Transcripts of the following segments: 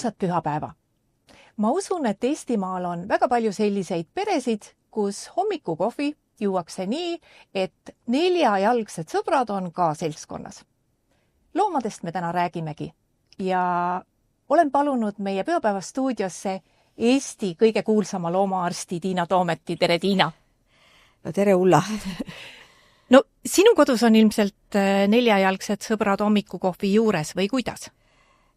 ilusat pühapäeva! Ma usun, et Eestimaal on väga palju selliseid peresid, kus hommikukohvi juuakse nii, et 4-jalgsed sõbrad on ka seltskonnas. Loomadest me täna räägimegi ja olen palunud meie pühapäeva stuudiosse Eesti kõige kuulsama loomaarsti Tiina Toometi. Tere, Tiina! No tere, Ulla! No sinu kodus on ilmselt 4-jalgsed sõbrad hommikukohvi juures või kuidas?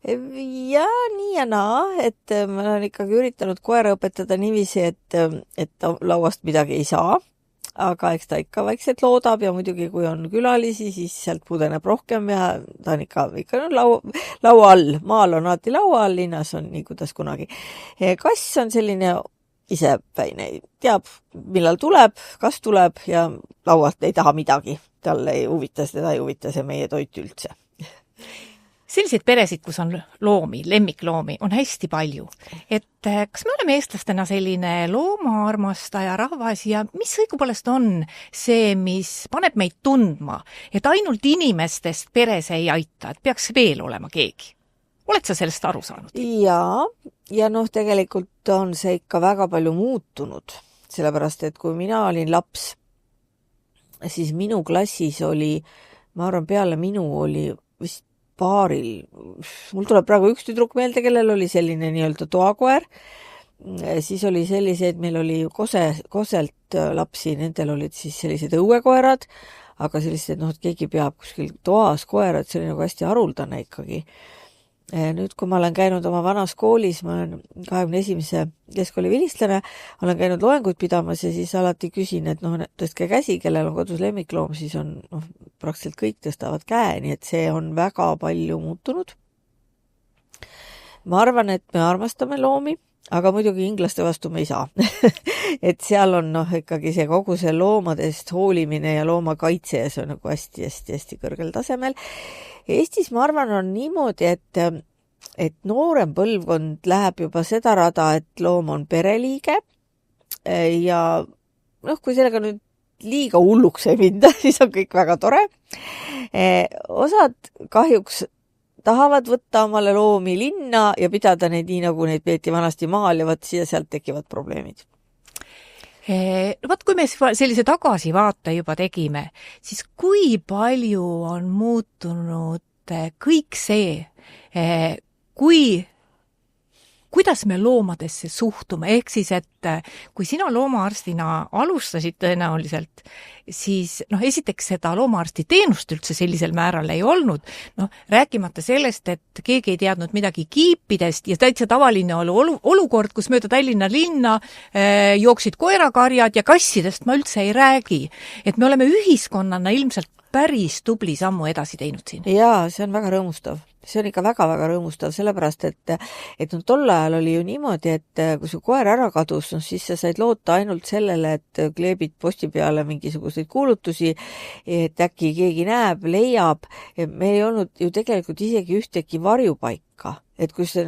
Ja nii ja naa, et ma olen ikkagi üritanud koera õpetada niiviisi, et lauast midagi ei saa, aga eks ta ikka vaikselt loodab ja muidugi kui on külalisi, siis sealt pudeneb rohkem ja ta on ikka laua all. Maal on alati laua all, linnas on nii kuidas kunagi. Kass on selline isepäine, teab millal tuleb, kas tuleb ja laualt ei taha midagi. Talle ei huvita, teda ei huvita see meie toit üldse. Selliseid peresid, kus on loomi, lemmikloomi, on hästi palju. Et kas me oleme eestlastena selline loomaarmastaja rahvas ja mis õigupoolest on see, mis paneb meid tundma, et ainult inimestest peres ei aita, et peaks veel olema keegi? Oled sa sellest aru saanud? Ja tegelikult on see ikka väga palju muutunud, sellepärast et kui mina olin laps, siis minu klassis oli, ma arvan, peale minu oli vist paaril, mul tuleb praegu üks tüdruk meelde, kellel oli selline nii-öelda toakoer, siis oli selliseid, meil oli koselt lapsi, nendel olid siis sellised õuekoerad, aga sellised, et keegi peab kuskil toas koerad, see oli nagu hästi haruldane ikkagi. Nüüd, kui ma olen käinud oma vanas koolis, ma olen 21. keskkooli vilistlane, olen käinud loenguid pidamas ja siis alati küsin, et tõstke käsi, kellel on kodus lemmikloom, siis on praktiliselt kõik tõstavad käe, nii et see on väga palju muutunud. Ma arvan, et me armastame loomi, aga muidugi inglaste vastu me ei saa. Et seal on ikkagi see kogu see loomadest hoolimine ja loomakaitse ja see on nagu hästi kõrgel tasemel. Eestis, ma arvan, on niimoodi, et noorem põlvkond läheb juba seda rada, et loom on pereliige ja kui sellega nüüd liiga hulluks ei minda, siis on kõik väga tore. Osad kahjuks tahavad võtta omale loomi linna ja pidada neid nii, nagu neid peeti vanasti maal ja sealt tekivad probleemid. Kui me sellise tagasivaate juba tegime, siis kui palju on muutunud kõik see, kuidas me loomadesse suhtume, ehk siis, et kui sina loomaarstina alustasid tõenäoliselt, siis esiteks seda loomaarsti teenust üldse sellisel määral ei olnud, rääkimata sellest, et keegi ei teadnud midagi kiipidest ja täitsa tavaline oli olukord, kus mööda Tallinna linna jooksid koerakarjad ja kassidest ma üldse ei räägi. Et me oleme ühiskonnana ilmselt päris tubli sammu edasi teinud siin. Jaa, see on väga rõõmustav. See on ikka väga-väga rõõmustav, sellepärast, et tol ajal oli ju niimoodi, et kui su koer ära kadus, siis sa said loota ainult sellele, et kleebid posti peale mingisuguseid kuulutusi, et äkki keegi näeb, leiab. Meil ei olnud ju tegelikult isegi ühtegi varjupaika, et kui see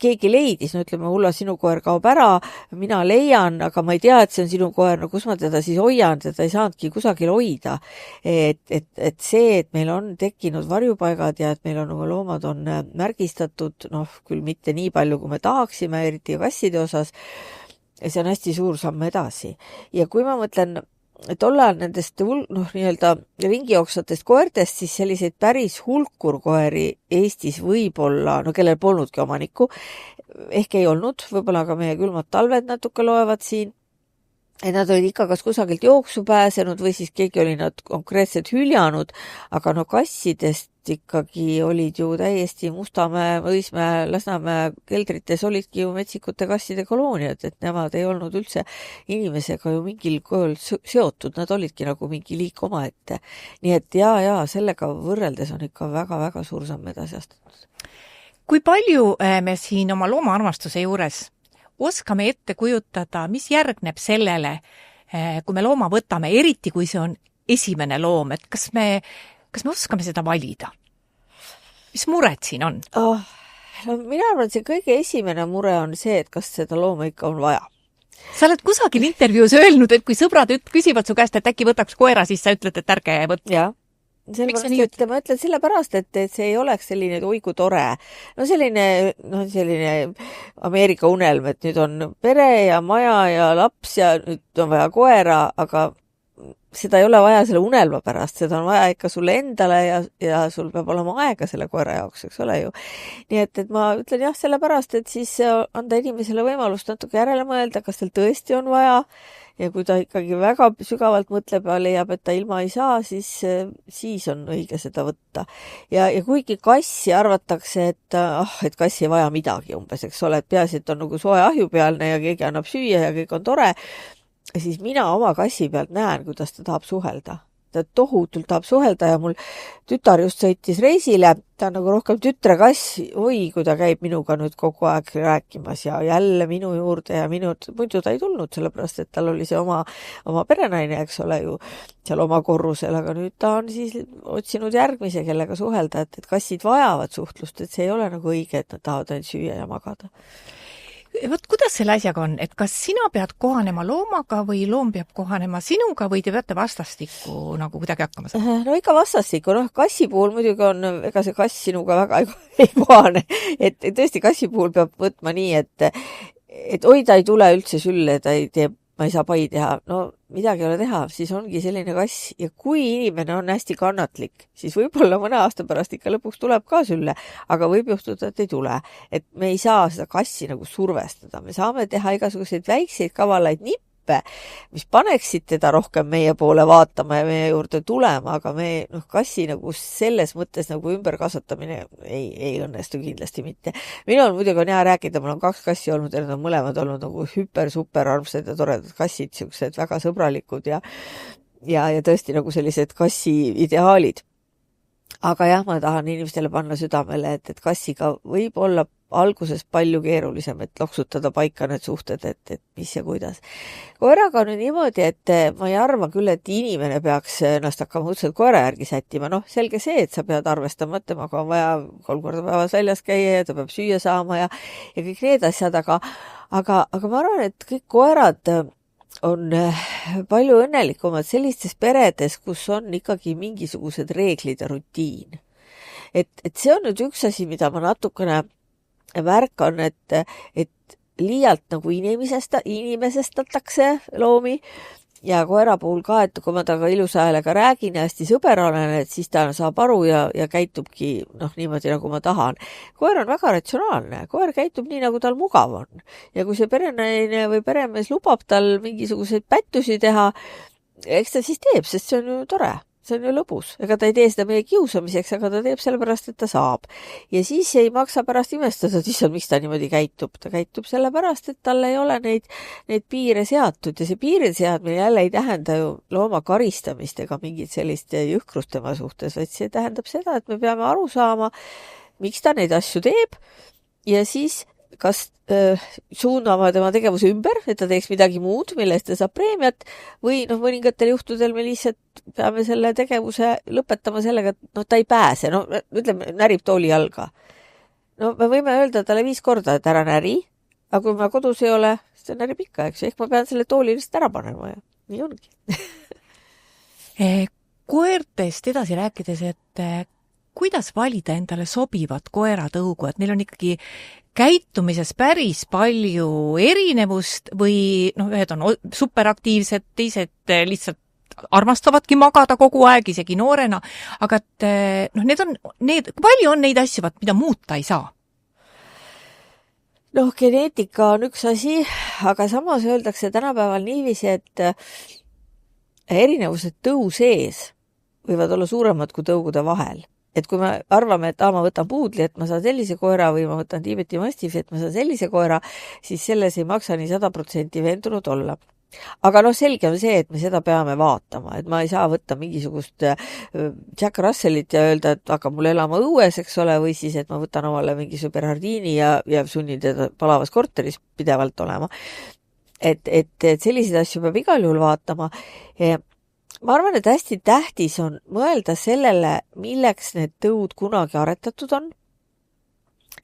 keegi leidis, ütleme, Ulla, sinu koer kaob ära, mina leian, aga ma ei tea, et see on sinu koer, kus ma teda siis hoian, teda ei saanudki kusagil hoida. Et see, et meil on tekkinud varjupaigad ja et meil on loomad on märgistatud, küll mitte nii palju, kui me tahaksime, eriti kasside osas, see on hästi suur samm edasi. Ja kui ma mõtlen, tol ajal nendest nii-öelda ringijooksvatest koertest, siis selliseid päris hulkurkoeri Eestis võib-olla, kellel polnudki omanikku, ehk ei olnud, võib-olla ka meie külmad talved natuke loevad siin. Nad olid ikka kas kusagilt jooksu pääsenud või siis keegi oli nad konkreetselt hüljanud, aga kassidest ikkagi olid ju täiesti Mustamäe, Õismäe, Lasnamäe keldrites olidki ju metsikute kasside kolooniad, et nemad ei olnud üldse inimesega ju mingil kujul seotud, nad olidki nagu mingi liik omaette. Nii et ja sellega võrreldes on ikka väga-väga suur samm edasi astunud. Kui palju me siin oma loomaarmastuse juures oskame ette kujutada, mis järgneb sellele, kui me looma võtame, eriti kui see on esimene loom, et kas me oskame seda valida? Mis mured siin on? Mina arvan, et see kõige esimene mure on see, et kas seda looma ikka on vaja. Sa oled kusagil intervjuus öelnud, et kui sõbrad küsivad su käest, et äkki võtaks koera, siis sa ütled, et ärge võtta. Jah. sellepärast, et ma ütlen sellepärast, et see ei oleks selline, et oi kui tore. No selline Ameerika unelm, et nüüd on pere ja maja ja laps ja nüüd on vaja koera, aga seda ei ole vaja selle unelma pärast, seda on vaja ikka sulle endale ja sul peab olema aega selle koera jaoks, eks ole ju. Nii et ma ütlen jah, sellepärast, et siis anda inimesele võimalust natuke järele mõelda, kas tal tõesti on vaja ja kui ta ikkagi väga sügavalt mõtleb ja leiab, et ta ilma ei saa, siis on õige seda võtta. Ja kuigi kassi arvatakse, et kass ei vaja midagi umbes, eks ole, et peaasi, et on nagu soe ahjupealne ja keegi annab süüa ja kõik on tore, siis mina oma kassi pealt näen, kuidas ta tahab suhelda. Ta tohutult tahab suhelda ja mul tütar just sõitis reisile, ta on nagu rohkem tütre kass, oi, kui ta käib minuga nüüd kogu aeg rääkimas ja jälle minu juurde ja muidu ta ei tulnud, sellepärast et tal oli see oma perenaine, eks ole ju, seal oma korrusel, aga nüüd ta on siis otsinud järgmise, kellega suhelda, et kassid vajavad suhtlust, et see ei ole nagu õige, et nad tahavad ainult süüa ja magada. Vot kuidas selle asjaga on, et kas sina pead kohanema loomaga või loom peab kohanema sinuga või te peate vastastikku nagu kuidagi hakkama saama? No ikka vastastikku, kassi puhul muidugi on, ega see kass sinuga väga ei kohane, et tõesti kassi puhul peab võtma nii, et oi, ta ei tule üldse sülle, ta ei tee, ma ei saa pai teha, no midagi ei ole teha, siis ongi selline kass ja kui inimene on hästi kannatlik, siis võib-olla mõne aasta pärast ikka lõpuks tuleb ka sülle, aga võib juhtuda, et ei tule. Et me ei saa seda kassi nagu survestada, me saame teha igasuguseid väikseid kavalaid nippe, mis paneksid teda rohkem meie poole vaatama ja meie juurde tulema, aga kassi nagu selles mõttes nagu ümberkasvatamine ei õnnestu kindlasti mitte. Minul muidugi on hea rääkida, mul on 2 kassi olnud ja nad on mõlemad olnud nagu super armsad ja toredad kassid, siuksed väga sõbralikud ja tõesti nagu sellised kassi ideaalid. Aga jah, ma tahan inimestele panna südamele, et kassiga võib olla alguses palju keerulisem, et loksutada paika need suhted, et mis ja kuidas. Koeraga on niimoodi, et ma ei arva küll, et inimene peaks ennast hakkama õudselt koera järgi sättima. Selge see, et sa pead arvestama, et temaga on vaja 3 korda päevas väljas käia ja ta peab süüa saama ja kõik need asjad, aga ma arvan, et kõik koerad on palju õnnelikumad sellistes peredes, kus on ikkagi mingisugused reeglid ja rutiin. Et see on nüüd üks asi, mida ma natukene märkan, et liialt nagu inimesestatakse loomi ja koera puhul ka, et kui ma temaga ilusa häälega räägin ja hästi sõber olen, et siis ta saab aru ja käitubki niimoodi, nagu ma tahan. Koer on väga ratsionaalne, koer käitub nii, nagu tal mugav on. Ja kui see perenaine või peremees lubab tal mingisuguseid pättusi teha, eks ta siis teeb, sest see on ju tore. See on ju lõbus. Ega ta ei tee seda meie kiusamiseks, aga ta teeb sellepärast, et ta saab. Ja siis ei maksa pärast imestada, et issand, miks ta niimoodi käitub. Ta käitub sellepärast, et tal ei ole neid piire seatud ja see piiride seadmine jälle ei tähenda ju looma karistamist ega mingit sellist jõhkrust tema suhtes, vaid see tähendab seda, et me peame aru saama, miks ta neid asju teeb ja siis kas suunama tema tegevuse ümber, et ta teeks midagi muud, mille eest ta saab preemiat või mõningatel juhtudel me lihtsalt peame selle tegevuse lõpetama sellega, et ta ei pääse, ütleme, närib tooli jalga. Me võime öelda talle 5 korda, et ära näri, aga kui ma kodus ei ole, siis ta närib ikka, eks, ehk ma pean selle tooli lihtsalt ära panema ja nii ongi. Koertest edasi rääkides, et kuidas valida endale sobivat koeratõugu, et neil on ikkagi käitumises päris palju erinevust või ühed on superaktiivsed, teised lihtsalt armastavadki magada kogu aeg, isegi noorena, aga et palju on neid asju, mida muuta ei saa? Geneetika on üks asi, aga samas öeldakse tänapäeval niiviisi, et erinevused tõu sees võivad olla suuremad kui tõugude vahel. Et kui me arvame, et ma võtan puudli, et ma saan sellise koera või ma võtan Tiibeti mastifi, et ma saan sellise koera, siis selles ei maksa nii 100% veendunud olla. Aga selge on see, et me seda peame vaatama, et ma ei saa võtta mingisugust Jack Russellit ja öelda, et hakkab mul elama õues, eks ole, või siis, et ma võtan omale mingisuguse Bernhardini ja sunnin teda palavas korteris pidevalt olema. Et selliseid asju peab igal juhul vaatama. Ma arvan, et hästi tähtis on mõelda sellele, milleks need tõud kunagi aretatud on.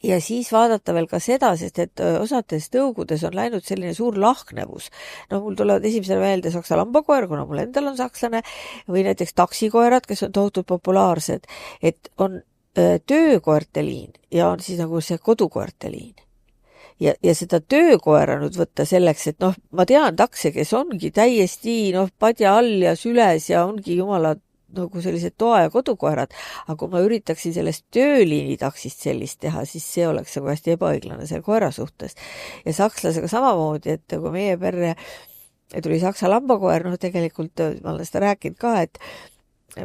ja siis vaadata veel ka seda, sest et osades tõugudes on läinud selline suur lahknevus. No mul tulevad esimesele meelde saksa lambakoer, kuna mul endal on sakslane, või näiteks taksikoerad, kes on tohutult populaarsed, et on töökoerte liin ja on siis nagu see kodukoerte liin. Ja seda töökoera nüüd võtta selleks, et noh, ma tean takse, kes ongi täiesti padja all ja süles ja ongi jumala nagu sellised toa- ja kodukoerad, aga kui ma üritaksin sellest tööliini taksist sellist teha, siis see oleks nagu hästi ebaõiglane selle koera suhtes. Ja sakslasega samamoodi, et kui meie perre tuli saksa lambakoer, tegelikult ma olen seda rääkinud ka, et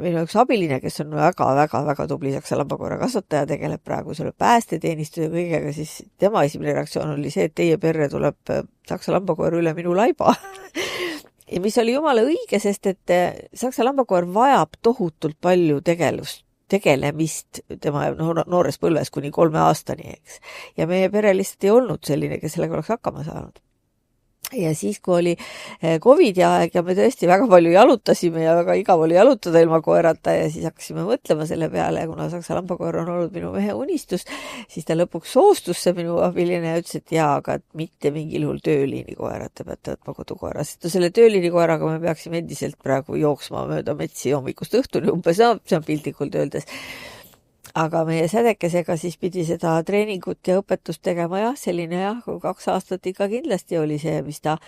meil on üks abiline, kes on väga tubli saksa lambakoera kasvataja, tegeleb praegu selle päästeteenistuse kõigega, siis tema esimene reaktsioon oli see, et teie perre tuleb saksa lambakoer üle minu laiba. Ja mis oli jumala õige, sest et saksa lambakoer vajab tohutult palju tegelemist tema noores põlves kuni 3 aastani, eks. Ja meie pere lihtsalt ei olnud selline, kes sellega oleks hakkama saanud. Ja siis, kui oli Covidi aeg ja me tõesti väga palju jalutasime ja väga igav oli jalutada ilma koerata ja siis hakkasime mõtlema selle peale ja kuna saksa lambakoer on olnud minu mehe unistus, siis ta lõpuks soostus see minu abiline ja ütles, et jaa, aga mitte mingil juhul tööliini koerat, te peate võtma kodukoera. Sest selle tööliini koeraga me peaksime endiselt praegu jooksma mööda metsi hommikust õhtuni umbes, see on piltlikult öeldes. Aga meie sädekesega siis pidi seda treeningut ja õpetust tegema selline 2 aastat ikka kindlasti oli see, mis ta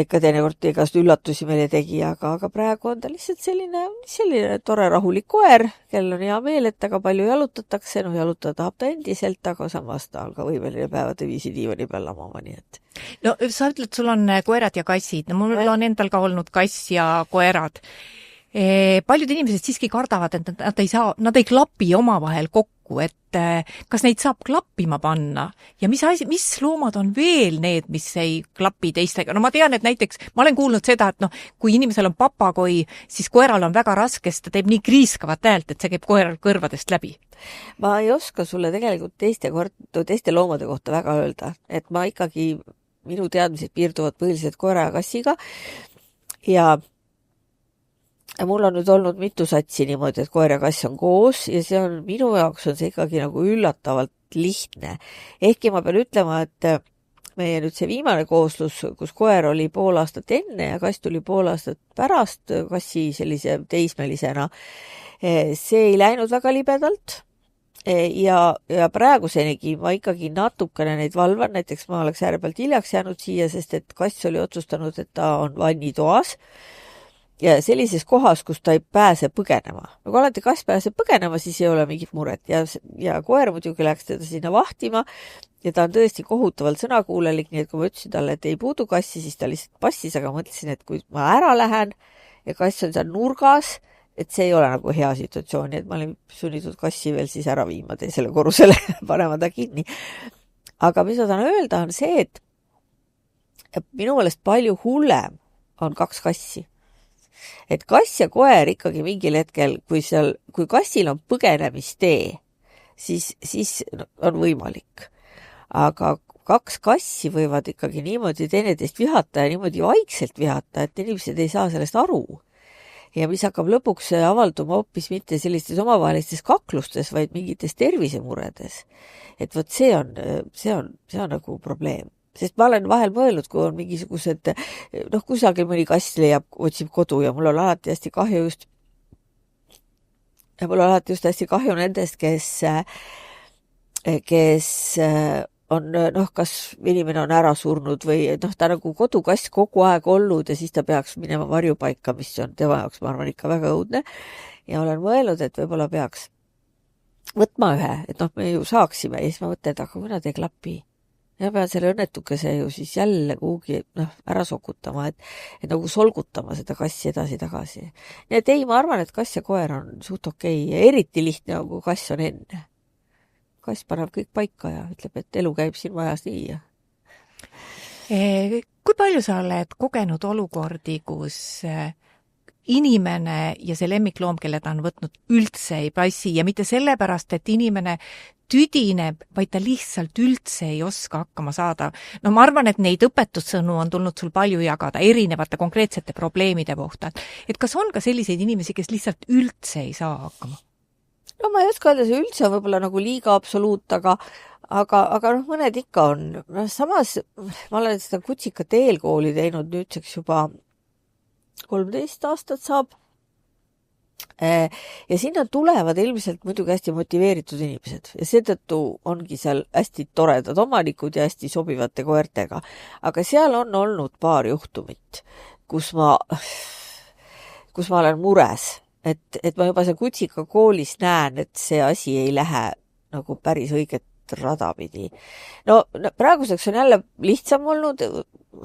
ikka teinekord igast üllatusi meile tegi, aga praegu on ta lihtsalt selline tore rahulik koer, kellel on hea meel, et taga palju jalutatakse, jalutada tahab ta endiselt, aga samas ta on ka võimeline päevade viisi diivani peal lamama, nii et. No sa ütled, sul on koerad ja kassid, mul on endal ka olnud kass ja koerad. Paljud inimesed siiski kardavad, et nad ei klapi omavahel kokku, et kas neid saab klappima panna ja mis loomad on veel need, mis ei klapi teistega. No ma tean, et näiteks, ma olen kuulnud seda, et kui inimesel on papagoi, siis koeral on väga raske, sest ta teeb nii kriiskavat häält, et see käib koeral kõrvadest läbi. Ma ei oska sulle tegelikult teiste loomade kohta väga öelda, et ma ikkagi, minu teadmised piirduvad põhiliselt koera ja kassiga ja mul on nüüd olnud mitu satsi niimoodi, et koer ja kass on koos ja minu jaoks on see ikkagi nagu üllatavalt lihtne. Ehkki ma pean ütlema, et meie nüüd see viimane kooslus, kus koer oli pool aastat enne ja kass tuli pool aastat pärast kassi sellise teismelisena, see ei läinud väga libedalt ja praegusenigi ma ikkagi natukene neid valvan, näiteks ma oleks äärepealt hiljaks jäänud siia, sest et kass oli otsustanud, et ta on vannitoas ja sellises kohas, kus ta ei pääse põgenema. Kui alati kass pääseb põgenema, siis ei ole mingit muret ja koer muidugi läks teda sinna vahtima ja ta on tõesti kohutavalt sõnakuulelik, nii et kui ma ütlesin talle, et ei puudu kassi, siis ta lihtsalt passis, aga mõtlesin, et kui ma ära lähen ja kass on seal nurgas, et see ei ole nagu hea situatsioon, et ma olin sunnitud kassi veel siis ära viima teisele korrusele, panema ta kinni. Aga mis ma tahan öelda on see, et minu meelest palju hullem on 2 kassi. Et kass ja koer ikkagi mingil hetkel, kui kassil on põgenemistee, siis on võimalik. Aga 2 kassi võivad ikkagi niimoodi teineteist vihata ja niimoodi vaikselt vihata, et inimesed ei saa sellest aru. Ja mis hakkab lõpuks avalduma hoopis mitte sellistes omavahelistes kaklustes, vaid mingites tervisemuredes. Et võt see on nagu probleem. Sest ma olen vahel mõelnud, kui on mingisugused, kusagil mõni kass otsib kodu ja mul on alati hästi kahju hästi kahju nendest, kes on, kas inimene on ära surnud või ta nagu kodukass kogu aeg olnud ja siis ta peaks minema varjupaika, mis on tema jaoks, ma arvan, ikka väga õudne. Ja olen mõelnud, et võib-olla peaks võtma ühe, et me ju saaksime ja siis ma mõtlen, et aga kui nad ei klapi. Ja pean selle õnnetukese ju siis jälle kuhugi ära sokutama, et nagu solgutama seda kassi edasi-tagasi. Nii et ei, ma arvan, et kass ja koer on suht okei ja eriti lihtne on, kui kass on enne. Kass paneb kõik paika ja ütleb, et elu käib siin vajas nii. Kui palju sa oled kogenud olukordi, kus inimene ja see lemmikloom, kelle ta on võtnud, üldse ei passi ja mitte sellepärast, et inimene tüdineb, vaid ta lihtsalt üldse ei oska hakkama saada. Ma arvan, et neid õpetussõnu on tulnud sul palju jagada erinevate konkreetsete probleemide kohta. Et kas on ka selliseid inimesi, kes lihtsalt üldse ei saa hakkama? no ma ei oska öelda, see üldse on võib-olla nagu liiga absoluut, aga noh, mõned ikka on. No, samas ma olen seda kutsikat eelkooli teinud nüüdseks juba 13 aastat saab. Ja sinna tulevad ilmselt muidugi hästi motiveeritud inimesed ja seetõttu ongi seal hästi toredad omanikud ja hästi sobivate koertega. Aga seal on olnud paar juhtumit, kus ma olen mures, et ma juba seal kutsika koolis näen, et see asi ei lähe nagu päris õiget rada pidi. No praeguseks on jälle lihtsam olnud,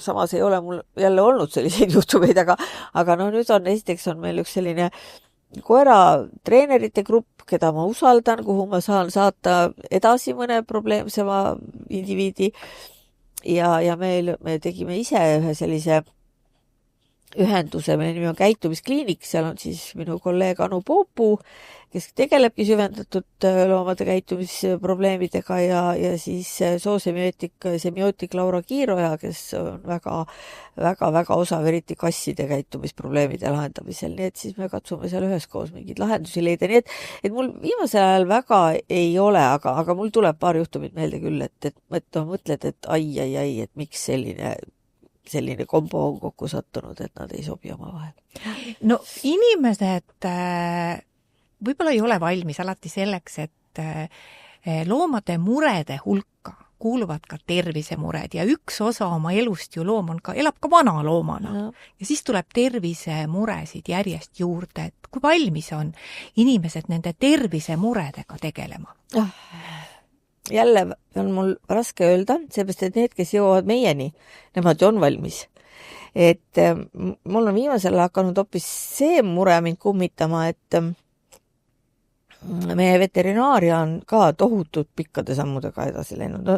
samas ei ole mul jälle olnud selliseid juhtumeid, aga no nüüd on esiteks on meil üks selline koera treenerite grupp, keda ma usaldan, kuhu ma saan saata edasi mõne probleemsema indiviidi ja me tegime ise ühe sellise ühenduse, mille nimi on Käitumiskliinik, seal on siis minu kolleeg Anu Poopu, kes tegelebki süvendatud loomade käitumisprobleemidega ja siis semiootik Laura Kiiroja, kes on väga osav eriti kasside käitumisprobleemide lahendamisel, nii et siis me katsume seal üheskoos mingeid lahendusi leida, nii et mul viimasel ajal väga ei ole, aga mul tuleb paar juhtumit meelde küll, et mõtled, et ai, et miks selline kombo on kokku sattunud, et nad ei sobi omavahel. No inimesed võib-olla ei ole valmis alati selleks, et loomade murede hulka kuuluvad ka tervisemured ja üks osa oma elust ju loom elab ka vana loomana. Ja siis tuleb tervisemuresid järjest juurde, et kui valmis on inimesed nende tervisemuredega tegelema? Jälle on mul raske öelda, seepärast, et need, kes jõuavad meieni, nemad ju on valmis. Et mul on viimasel hakanud hoopis see mure mind kummitama, et meie veterinaaria on ka tohutult pikkade sammudega edasi läinud. No,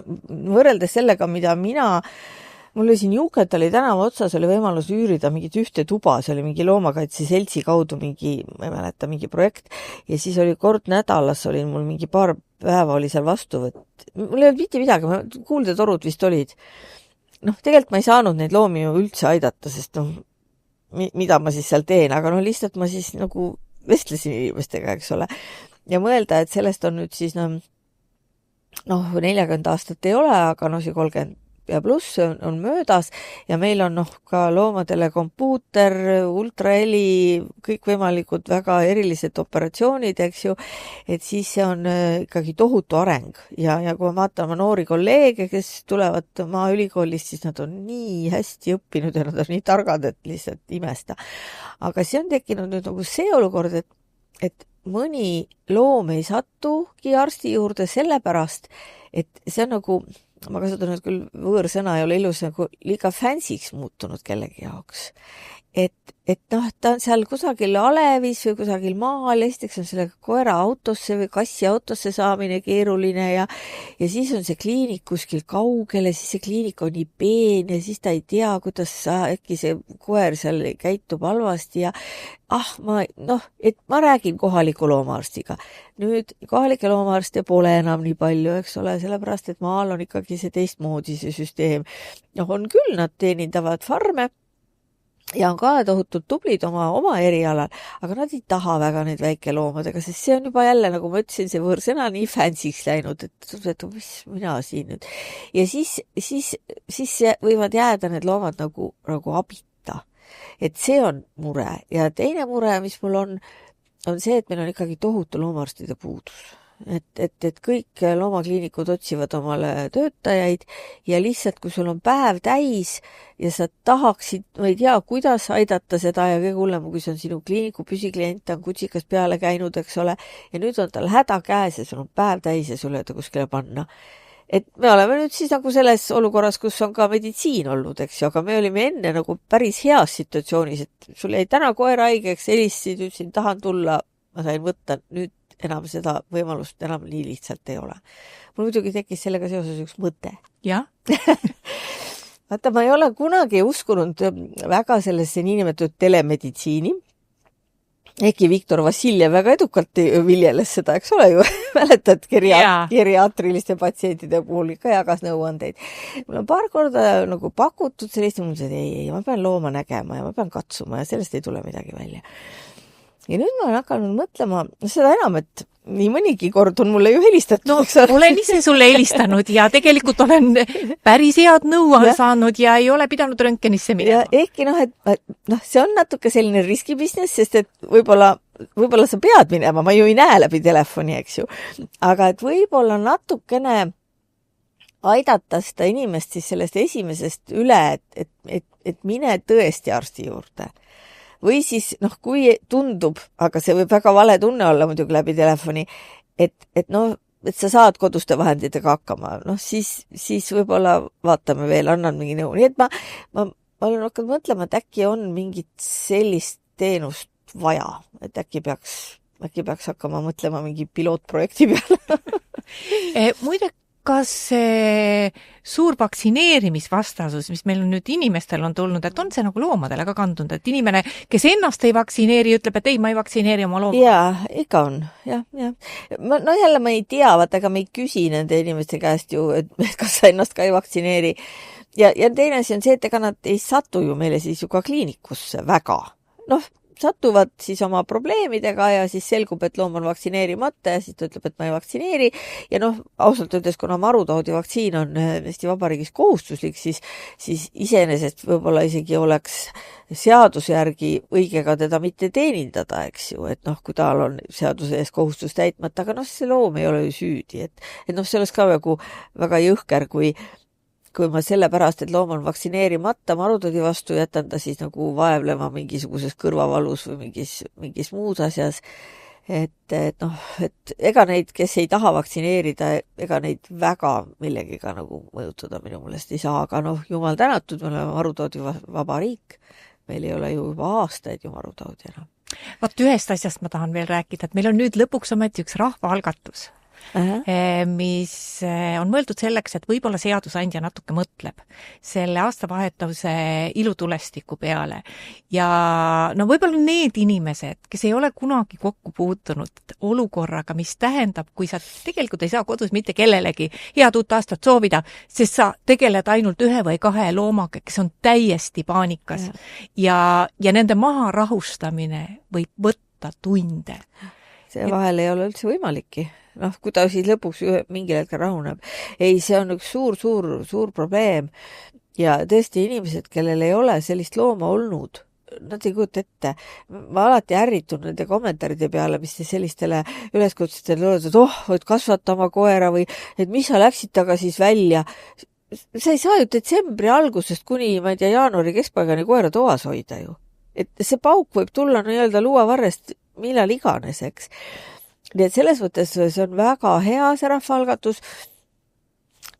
võrreldes sellega, mida mul oli siin Juuketali tänava otsas oli võimalus üürida mingit ühte tuba, see oli mingi loomakaitse seltsi kaudu ma ei mäleta, mingi projekt ja siis oli kord nädalas, oli mul mingi paar päeva oli seal vastuvõtt. Mul ei olnud mitte midagi, kuuldetorud vist olid. Noh, tegelikult ma ei saanud neid loomi ju üldse aidata, sest mida ma siis seal teen, aga lihtsalt ma siis nagu vestlesin inimestega, eks ole. Ja mõelda, et sellest on nüüd siis 40 aastat ei ole, aga see 30 ja pluss on möödas ja meil on ka loomadele kompuuter, ultraheli, kõikvõimalikud väga erilised operatsioonid, eks ju, et siis see on ikkagi tohutu areng ja kui ma vaatan oma noori kolleege, kes tulevad maaülikoolist, siis nad on nii hästi õppinud ja nad on nii targad, et lihtsalt imesta. Aga see on tekkinud nüüd nagu see olukord, et mõni loom ei satugi arsti juurde sellepärast, et see on nagu ma kasutan nüüd küll võõrsõna ei ole ilus, nagu liiga fancyks muutunud kellegi jaoks. Et ta on seal kusagil alevis või kusagil maal, esiteks on selle koera autosse või kassi autosse saamine keeruline ja siis on see kliinik kuskil kaugele, siis see kliinik on nii peen ja siis ta ei tea, kuidas äkki see koer seal käitub halvasti ja ma räägin kohaliku loomaarstiga. Nüüd kohalike loomaarste pole enam nii palju, eks ole, sellepärast, et maal on ikkagi see teistmoodi see süsteem. On küll, nad teenindavad farme ja on ka tohutult tublid oma erialal, aga nad ei taha väga neid väikeloomadega, sest see on juba jälle, nagu ma ütlesin, see võõrsõna nii fancyks läinud, et mis mina siin nüüd. Ja siis võivad jääda need loomad nagu abita. Et see on mure. Ja teine mure, mis mul on see, et meil on ikkagi tohutu loomaarstide puudus. Et kõik loomakliinikud otsivad omale töötajaid ja lihtsalt, kui sul on päev täis ja sa tahaksid, ma ei tea, kuidas aidata seda ja kõige hullem, kui see on sinu kliiniku püsiklient, on kutsikas peale käinud, eks ole, ja nüüd on tal häda käes ja sul on päev täis ja sul ei ole kuskile panna. Et me oleme nüüd siis nagu selles olukorras, kus on ka meditsiin olnud, eks ju, aga me olime enne nagu päris heas situatsioonis, et sul jäi täna koer haigeks, helistasid, ütlesin, tahan tulla, ma sain võtta, nüüd enam seda võimalust enam nii lihtsalt ei ole. Mul muidugi tekkis sellega seoses üks mõte. Jah? Vaata, ma ei ole kunagi uskunud väga sellesse niinimetatud telemeditsiini. Ehkki Viktor Vassiljev väga edukalt viljeles seda, eks ole ju, mäletad geriaatriliste patsientide puhul ikka jagas nõuandeid. Mul on paar korda nagu pakutud sellist, mul see, ei, ma pean looma nägema ja ma pean katsuma ja sellest ei tule midagi välja. ja nüüd ma olen hakanud mõtlema, seda enam, et nii mõnigi kord on mulle ju helistatud. No, olen ise sulle helistanud ja tegelikult olen päris head nõu saanud ja ei ole pidanud röntgenisse minema. Ja ehkki see on natuke selline riskibusiness, sest et võib-olla sa pead minema, ma ju ei näe läbi telefoni, eks ju. Aga et võib-olla natukene aidata seda inimest siis sellest esimesest üle, et mine tõesti arsti juurde. Või siis, kui tundub, aga see võib väga vale tunne olla muidugi läbi telefoni, et sa saad koduste vahenditega hakkama, siis võib-olla vaatame veel, annan mingi nõu. Nii et ma olen hakanud mõtlema, et äkki on mingit sellist teenust vaja, et äkki peaks hakkama mõtlema mingi pilootprojekti peale. Muide, kas see suur vaktsineerimisvastasus, mis meil nüüd inimestel on tulnud, et on see nagu loomadele ka kandunud, et inimene, kes ennast ei vaktsineeri, ütleb, et ei, ma ei vaktsineeri oma looma? Jaa, ikka on, jah. Jälle ma ei tea, ega me ei küsi nende inimeste käest ju, et kas sa ennast ka ei vaktsineeri. Ja teine asi on see, et ega nad ei satu ju meile siis ju ka kliinikusse väga. Satuvad siis oma probleemidega ja siis selgub, et loom on vaktsineerimata ja siis ta ütleb, et ma ei vaktsineeri. Ja ausalt öeldes, kuna marutoodi vaktsiin on Eesti Vabariigis kohustuslik, siis iseenesest võib-olla isegi oleks seaduse järgi õige ka teda mitte teenindada, eks ju, et kui tal on seaduse ees kohustus täitmata, aga see loom ei ole ju süüdi. Et see oleks ka väga jõhker, kui ma sellepärast, et loom on vaktsineerimata marutoodi vastu, jätan ta siis vaevlema mingisuguses kõrvavalus või mingis muus asjas. Et ega neid, kes ei taha vaktsineerida, ega neid väga millegiga mõjutada minu meelest ei saa, aga jumal tänatud, me oleme marutoodi vaba riik. Meil ei ole ju juba aastaid ju marutoodi enam. Vaat ühest asjast ma tahan veel rääkida, et meil on nüüd lõpuks ometi üks rahvaalgatus. Mis on mõeldud selleks, et võib-olla seadusandja natuke mõtleb selle aastavahetuse ilutulestiku peale. Ja võib-olla need inimesed, kes ei ole kunagi kokku puutunud olukorraga, mis tähendab, kui sa tegelikult ei saa kodus mitte kellelegi head uut aastat soovida, sest sa tegeled ainult 1 või 2 loomaga, kes on täiesti paanikas ja nende maha rahustamine võib võtta tunde. See vahel ei ole üldse võimalikki. Kui ta siis lõpuks mingil hetkel rahuneb. Ei, see on üks suur probleem. Ja tõesti inimesed, kellel ei ole sellist looma olnud, nad ei kujuta ette. Ma alati ärritun nende kommentaaride peale, mis te sellistele üleskutsetele loodud, et kasvata oma koera või et mis sa läksid taga siis välja. Sa ei saa ju detsembri algusest kuni, ma ei tea, jaanuari keskpaigani koera toas hoida ju. Et see pauk võib tulla luuavarrest millal iganes, eks. Nii et selles mõttes see on väga hea see rahvaalgatus.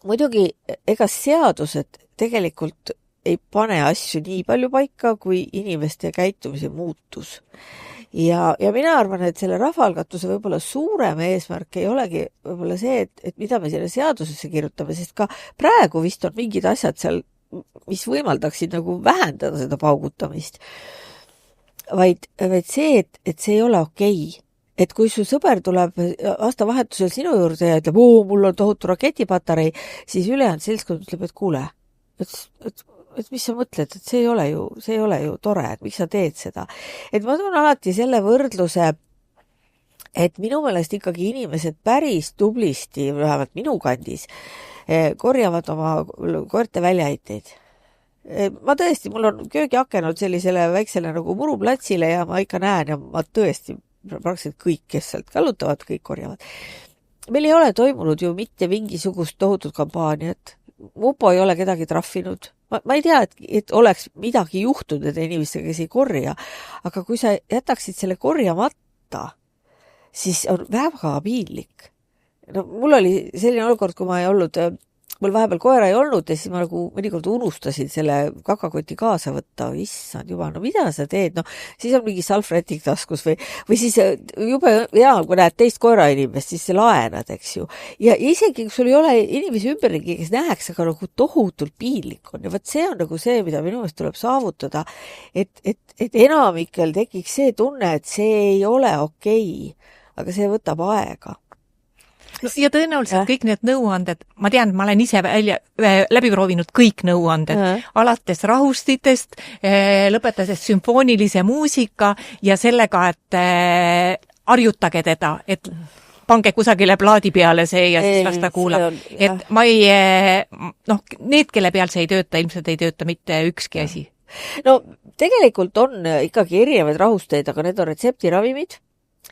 Muidugi, ega seadused tegelikult ei pane asju nii palju paika, kui inimeste käitumise muutus. Ja mina arvan, et selle rahvaalgatuse võib-olla suurem eesmärk ei olegi võib-olla see, et mida me selle seadusesse kirjutame, sest ka praegu vist on mingid asjad seal, mis võimaldaksid vähendada seda paugutamist. Vaid see, et see ei ole okei. Et kui su sõber tuleb aastavahetusel sinu juurde ja ütleb, mul on tohutu raketipatarei, siis ülejäänud seltskond ütleb, et kuule, et mis sa mõtled, et see ei ole ju tore, et miks sa teed seda. Et ma toon alati selle võrdluse, et minu meelest ikkagi inimesed päris tublisti, vähemalt minu kandis, korjavad oma koerte väljaheiteid. Ma tõesti, mul on köögiaken sellisele väiksele muruplatsile ja ma ikka näen ja ma tõesti praktiliselt kõik, kes sealt kallutavad, kõik korjavad. Meil ei ole toimunud ju mitte mingisugust tohutut kampaaniat. Mupo ei ole kedagi trahvinud. Ma ei tea, et oleks midagi juhtunud nende inimestega, kes ei korja. Aga kui sa jätaksid selle korjamata, siis on väga piinlik. Mul oli selline olukord, kui ma ei olnud mul vahepeal koera ei olnud ja siis ma mõnikord unustasin selle kakakoti kaasa võtta. Issand juba, mida sa teed? Siis on mingi salvrätik taskus või siis jube hea, kui näed teist koerainimest, siis laenad, eks ju. Ja isegi, kui sul ei ole inimesi ümberringi, kes näeks, aga tohutult piinlik on. Ja võt see on see, mida minu meelest tuleb saavutada, et enamikel tekiks see tunne, et see ei ole okei, aga see võtab aega. No, ja tõenäoliselt kõik need nõuanded, ma tean, ma olen ise läbi proovinud kõik nõuanded, alates rahustitest, lõpetades sümfoonilise muusika ja sellega, et harjutage teda, et pange kusagile plaadi peale see ja siis las ta kuulab. Et ma need, kelle peal see ei tööta, ilmselt ei tööta mitte ükski asi. No tegelikult on ikkagi erinevaid rahusteid, aga need on retseptiravimid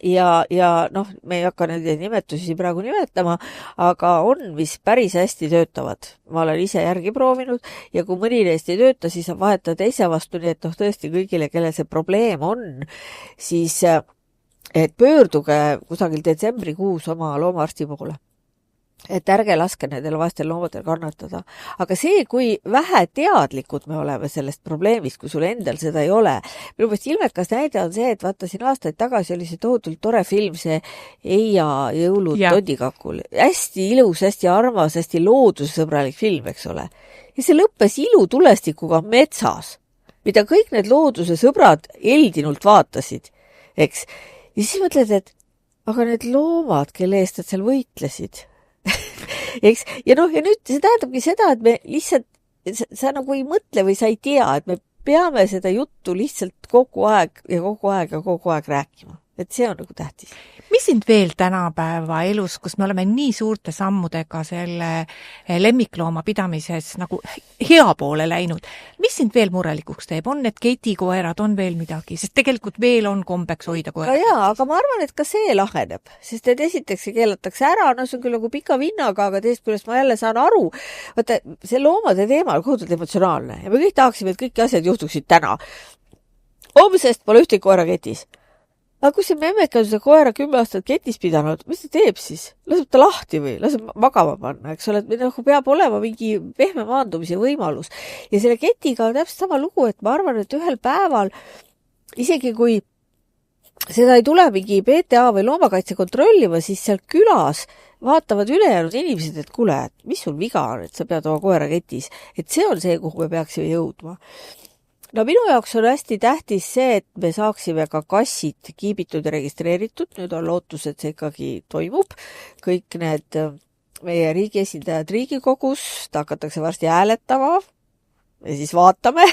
ja me ei hakka nende nimetusi praegu nimetama, aga on, mis päris hästi töötavad. Ma olen ise järgi proovinud ja kui mõni neist ei tööta, siis on vahetada teise vastu, nii et tõesti kõigile, kelle see probleem on, siis et pöörduge kusagil detsembrikuus oma loomaarsti poole. Et ärge laske nendel vaestel loomadel kannatada. Aga see, kui vähe teadlikud me oleme sellest probleemist, kui sul endal seda ei ole. Minu meelest ilmekas näide on see, et vaata siin aastaid tagasi oli see tohutult tore film, see Eija jõulud Tondikakul. Hästi ilus, hästi armas, hästi loodussõbralik film, eks ole. Ja see lõppes ilutulestikuga metsas, mida kõik need looduse sõbrad eldinult vaatasid, eks. Ja siis mõtled, et aga need loomad, kelle eest nad seal võitlesid, eks? Ja nüüd see tähendabki seda, et me lihtsalt, sa nagu ei mõtle või sa ei tea, et me peame seda juttu lihtsalt kogu aeg rääkima. Et see on nagu tähtis. Mis sind veel tänapäeva elus, kus me oleme nii suurte sammudega selle lemmiklooma pidamises nagu hea poole läinud, mis sind veel murelikuks teeb? On need ketikoerad, on veel midagi? Sest tegelikult veel on kombeks hoida koerad. Aga ma arvan, et ka see laheneb, sest et esiteks keelatakse ära, see on küll nagu pika vinnaga, aga teist küljest ma jälle saan aru. Vaata, see loomade teema on kohutult emotsionaalne ja me kõik tahaksime, et kõik asjad juhtuksid täna. Homsest pole ühtegi koera ketis. Aga kui see memmeka on seda koera 10 aastat ketis pidanud, mis ta teeb siis? Laseb ta lahti või? Laseb magama panna, eks ole, et nagu peab olema mingi pehme maandumise võimalus. Ja selle ketiga on täpselt sama lugu, et ma arvan, et ühel päeval, isegi kui seda ei tule mingi PTA või loomakaitse kontrollima, siis seal külas vaatavad ülejäänud inimesed, et kuule, et mis sul viga on, et sa pead oma koera ketis. Et see on see, kuhu me peaksime jõudma. No minu jaoks on hästi tähtis see, et me saaksime ka kassid kiibitud ja registreeritud. Nüüd on lootus, et see ikkagi toimub. Kõik need meie riigi esindajad Riigikogus, ta hakatakse varsti hääletama ja siis vaatame,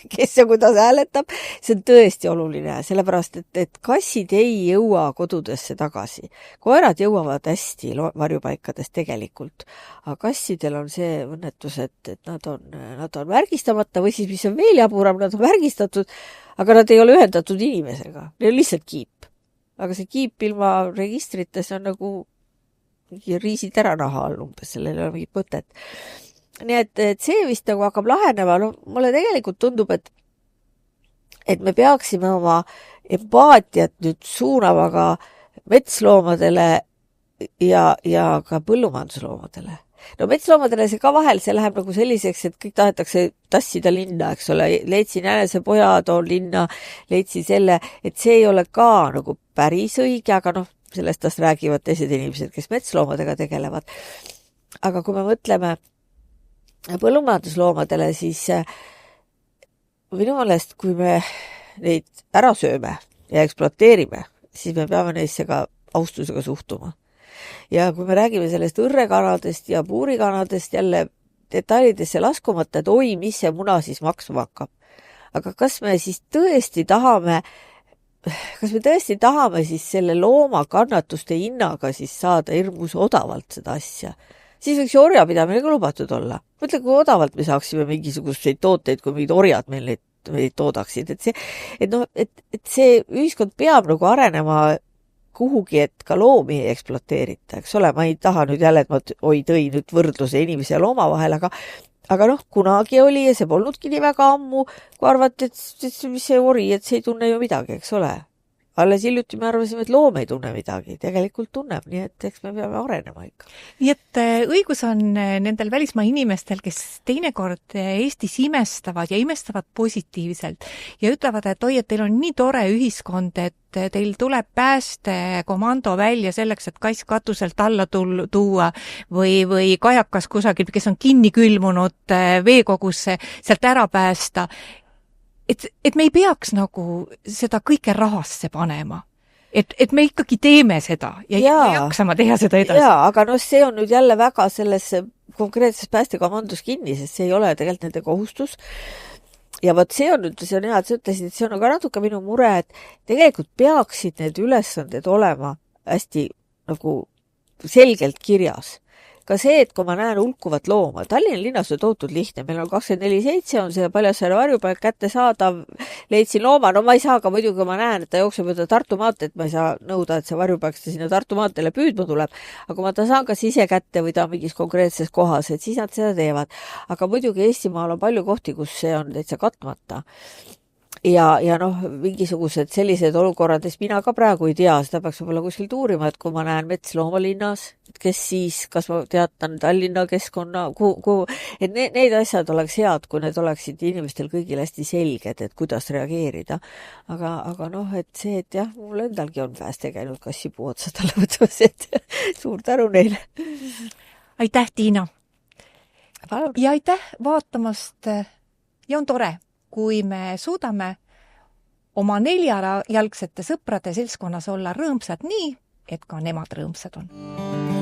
kes ja kuidas hääletab. See on tõesti oluline, sellepärast, et kassid ei jõua kodudesse tagasi. Koerad jõuavad hästi varjupaikades tegelikult, aga kassidel on see õnnetus, et nad on märgistamata või siis, mis on veel jaburam, nad on märgistatud, aga nad ei ole ühendatud inimesega. Neil on lihtsalt kiip. Aga see kiip ilma registrites on nagu riisitera naha all umbes, sellel ei ole mingit mõtet. Nii et see vist nagu hakkab lahenema. Mulle tegelikult tundub, et me peaksime oma empaatiat nüüd suunama ka metsloomadele ja ka põllumajandusloomadele. No metsloomadele see ka vahel, see läheb nagu selliseks, et kõik tahetakse tassida linna, eks ole. Leidsin jänese pojad on linna, leidsin selle, et see ei ole ka nagu päris õige, aga sellest tast räägivad teised inimesed, kes metsloomadega tegelevad. Aga kui me mõtleme põllumajandusloomadele, siis minu meelest, kui me neid ära sööme ja ekspluateerime, siis me peame neisse ka austusega suhtuma. Ja kui me räägime sellest õrrekanadest ja puurikanadest jälle detailidesse laskumata, et oi, mis see muna siis maksma hakkab. Aga kas me tõesti tahame siis selle looma kannatuste hinnaga siis saada hirmus odavalt seda asja? Siis võiks ju orjapidamine ka lubatud olla. Mõtle, kui odavalt me saaksime mingisuguseid tooteid, kui mingid orjad meil neid toodaksid. Et see ühiskond peab nagu arenema kuhugi, et ka loomi ei ekspluateerita, eks ole. Ma ei taha nüüd jälle, et ma tõin nüüd võrdluse inimese ja looma vahel, aga kunagi oli ja see polnudki nii väga ammu, kui arvati, et mis see ori, et see ei tunne ju midagi, eks ole. Alles hiljuti me arvasime, et loom ei tunne midagi. Tegelikult tunneb, nii et eks me peame arenema ikka. Nii et õigus on nendel välismaa inimestel, kes teinekord Eestis imestavad ja imestavad positiivselt ja ütlevad, et oi, et teil on nii tore ühiskond, et teil tuleb päästekomando välja selleks, et kass katuselt alla tuua või kajakas kusagil, kes on kinni külmunud veekogusse, sealt ära päästa. Et me ei peaks nagu seda kõike rahasse panema. et me ikkagi teeme seda ja jaksama teha seda edasi. Jaa, aga see on nüüd jälle väga sellesse konkreetses päästekomandus kinni, sest see ei ole tegelikult nende kohustus. Ja vot see on hea, et sa ütlesid, et see on aga natuke minu mure, et tegelikult peaksid need ülesanded olema hästi nagu selgelt kirjas. Ka see, et kui ma näen hulkuvat looma, Tallinna linnas on tohutud lihtne, meil on 24/7, on see Paljassaare varjupaik kätte saadav, leidsin looma, no ma ei saa ka muidugi, kui ma näen, et ta jookseb mööda Tartu maanteed, ma ei saa nõuda, et see varjupaik sinna Tartu maanteele püüdma tuleb, aga kui ma ta saan kas ise kätte või ta on mingis konkreetses kohas, et siis nad seda teevad. Aga muidugi Eestimaal on palju kohti, kus see on täitsa katmata. Ja mingisugused sellised olukorrades mina ka praegu ei tea, seda peaks võib-olla kuskilt uurima, et kui ma näen metslooma linnas, kes siis, kas ma teatan Tallinna keskkonna, et need asjad oleks head, kui need oleksid inimestel kõigil hästi selged, et kuidas reageerida. Aga et see, et jah, mul endalgi on pääste käinud kassipuu otsa talle võtmas, et suur tänu neile. Aitäh, Tiina! Ja aitäh vaatamast ja on tore, kui me suudame oma 4-jalgsete sõprade seltskonnas olla rõõmsad nii, et ka nemad rõõmsad on.